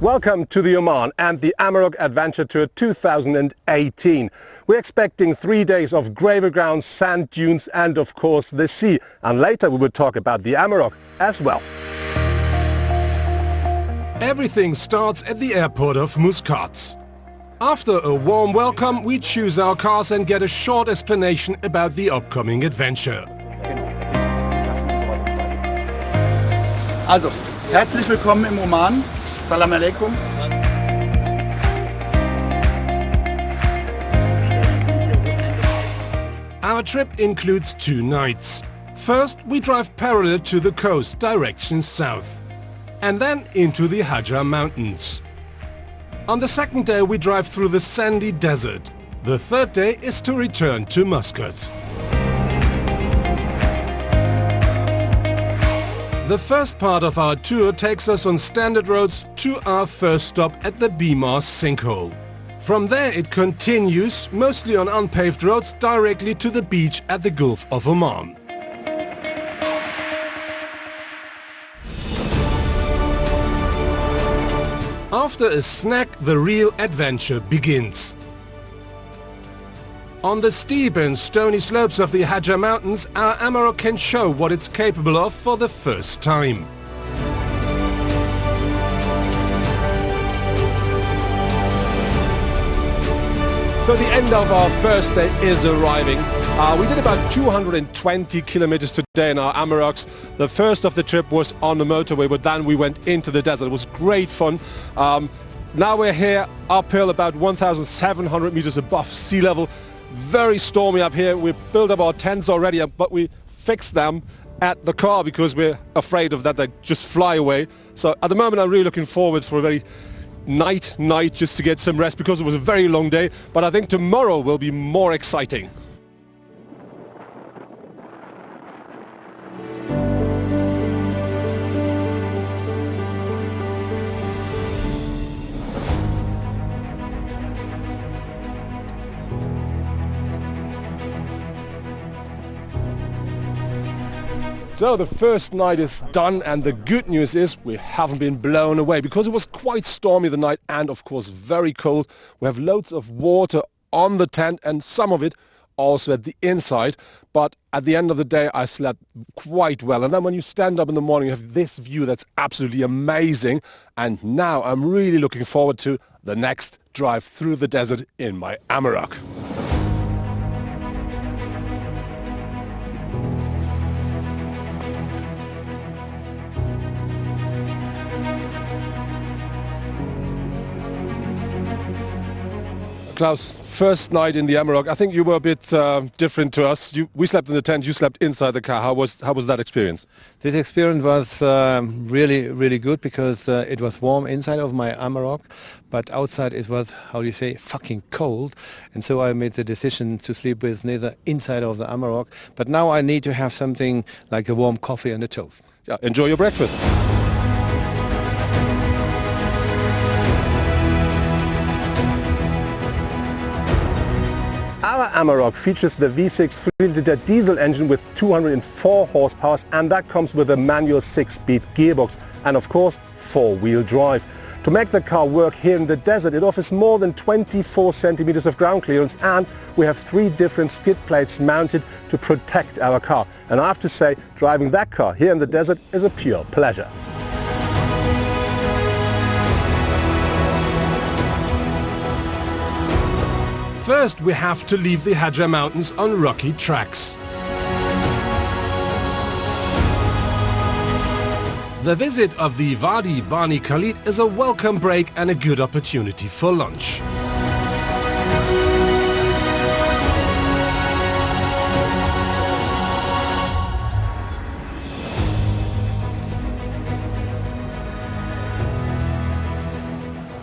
Welcome to the Oman and the Amarok Adventure Tour 2018. We're expecting 3 days of gravel ground, sand dunes and of course the sea. And later we will talk about the Amarok as well. Everything starts at the airport of Muscat. After a warm welcome, we choose our cars and get a short explanation about the upcoming adventure. Also, herzlich willkommen im Oman. Salam alaikum. Our trip includes 2 nights. First, we drive parallel to the coast, direction south, and then into the Hajar Mountains. On the second day, we drive through the sandy desert. The third day is to return to Muscat. The first part of our tour takes us on standard roads to our first stop at the Bimar sinkhole. From there it continues, mostly on unpaved roads, directly to the beach at the Gulf of Oman. After a snack, the real adventure begins. On the steep and stony slopes of the Hajar Mountains, our Amarok can show what it's capable of for the first time. So the end of our first day is arriving. We did about 220 kilometers today in our Amaroks. The first of the trip was on the motorway, but then we went into the desert. It was great fun. Now we're here uphill about 1,700 meters above sea level. Very stormy up here. We built up our tents already, but we fixed them at the car because we're afraid of that they just fly away. So at the moment I'm really looking forward for a very night just to get some rest because it was a very long day, but I think tomorrow will be more exciting. So the first night is done, and the good news is we haven't been blown away because it was quite stormy the night and of course very cold. We have loads of water on the tent and some of it also at the inside, but at the end of the day I slept quite well. And then when you stand up in the morning you have this view that's absolutely amazing, and now I'm really looking forward to the next drive through the desert in my Amarok. Klaus, first night in the Amarok, I think you were a bit different to us. We slept in the tent, you slept inside the car. How was that experience? This experience was really good because it was warm inside of my Amarok, but outside it was, how do you say, fucking cold. And so I made the decision to sleep with neither inside of the Amarok, but now I need to have something like a warm coffee and a toast. Yeah, enjoy your breakfast. Our Amarok features the V6 3-liter diesel engine with 204 horsepower, and that comes with a manual 6-speed gearbox and of course 4-wheel drive. To make the car work here in the desert, it offers more than 24 centimeters of ground clearance, and we have 3 different skid plates mounted to protect our car. And I have to say, driving that car here in the desert is a pure pleasure. First, we have to leave the Hajar Mountains on rocky tracks. The visit of the Wadi Bani Khalid is a welcome break and a good opportunity for lunch.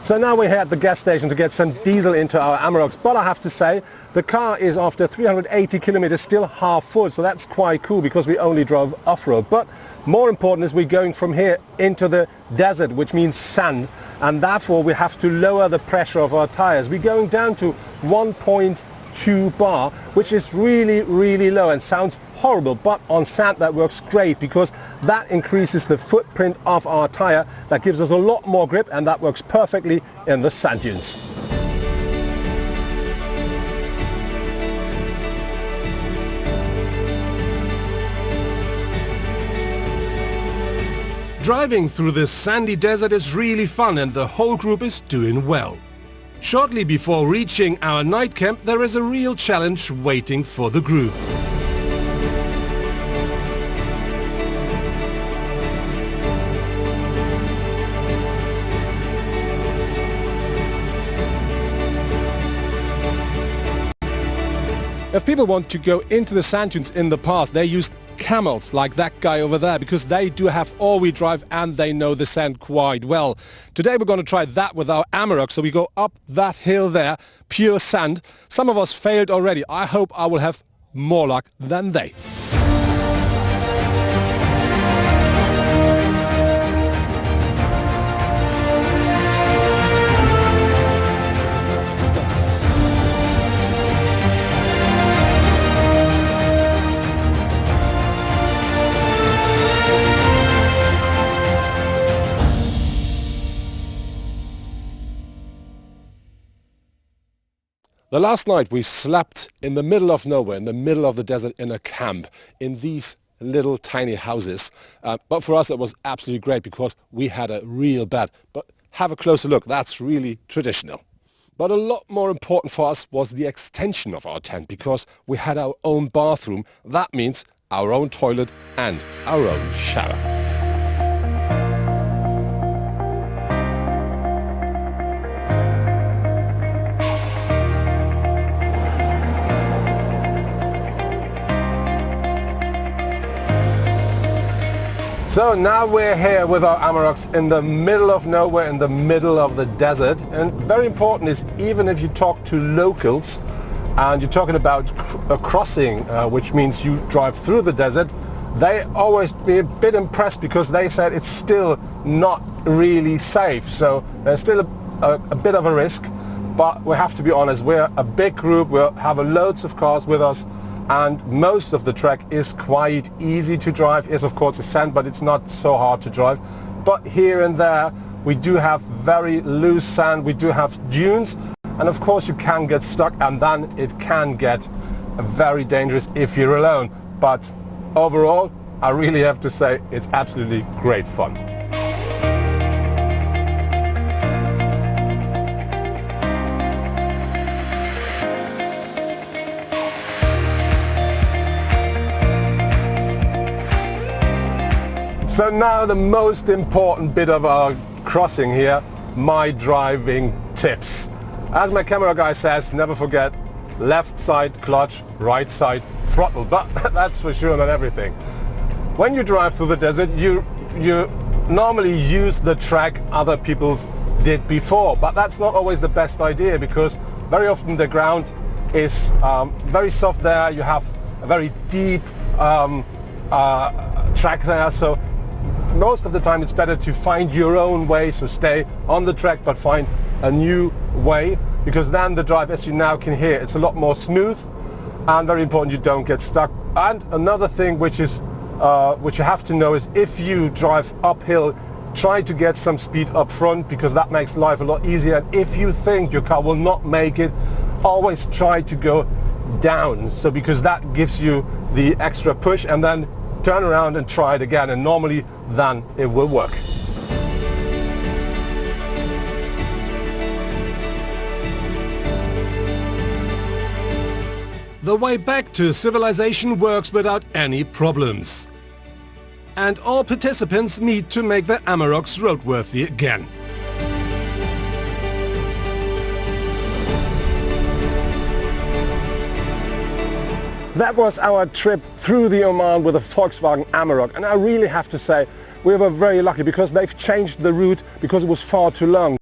So now we're here at the gas station to get some diesel into our Amaroks, but I have to say the car is after 380 kilometers still half full, so that's quite cool because we only drove off-road. But more important is we're going from here into the desert, which means sand, and therefore we have to lower the pressure of our tires. We're going down to 1.2 2 bar, which is really, really low and sounds horrible, but on sand that works great because that increases the footprint of our tire. That gives us a lot more grip, and that works perfectly in the sand dunes. Driving through this sandy desert is really fun, and the whole group is doing well. Shortly before reaching our night camp, there is a real challenge waiting for the group. If people want to go into the sand dunes in the past, they used camels like that guy over there because they do have all-wheel drive and they know the sand quite well. Today we're going to try that with our Amarok, so we go up that hill there, pure sand. Some of us failed already. I hope I will have more luck than they. The last night we slept in the middle of nowhere, in the middle of the desert, in a camp, in these little tiny houses. But for us it was absolutely great because we had a real bed. But have a closer look, that's really traditional. But a lot more important for us was the extension of our tent because we had our own bathroom. That means our own toilet and our own shower. So now we're here with our Amaroks in the middle of nowhere, in the middle of the desert. And very important is, even if you talk to locals and you're talking about a crossing, which means you drive through the desert, they always be a bit impressed because they said it's still not really safe. So there's still a bit of a risk, but we have to be honest, we're a big group, we have loads of cars with us, and most of the track is quite easy to drive. Yes, of course it's sand, but it's not so hard to drive. But here and there we do have very loose sand, we do have dunes, and of course you can get stuck, and then it can get very dangerous if you're alone. But overall, I really have to say it's absolutely great fun. So now the most important bit of our crossing here, my driving tips. As my camera guy says, never forget left side clutch, right side throttle, but that's for sure not everything. When you drive through the desert, you normally use the track other people did before, but that's not always the best idea because very often the ground is very soft there, you have a very deep track there, so most of the time it's better to find your own way, so stay on the track but find a new way, because then the drive, as you now can hear, it's a lot more smooth, and very important you don't get stuck. And another thing which you have to know is, if you drive uphill, try to get some speed up front because that makes life a lot easier. And if you think your car will not make it, always try to go down, so because that gives you the extra push, and then turn around and try it again, and normally then it will work. The way back to civilization works without any problems. And all participants meet to make their Amaroks roadworthy again. That was our trip through the Oman with a Volkswagen Amarok, and I really have to say we were very lucky because they've changed the route because it was far too long.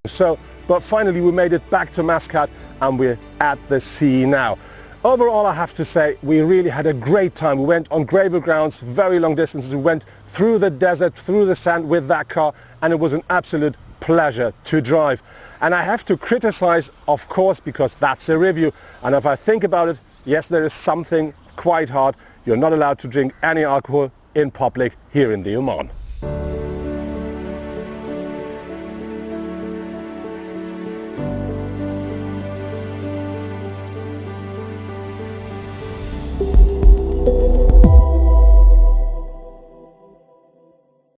But finally we made it back to Muscat and we're at the sea now. Overall, I have to say we really had a great time. We went on gravel grounds, very long distances. We went through the desert, through the sand with that car, and it was an absolute pleasure to drive. And I have to criticize, of course, because that's a review. And if I think about it, yes, there is something quite hard. You're not allowed to drink any alcohol in public here in the Oman.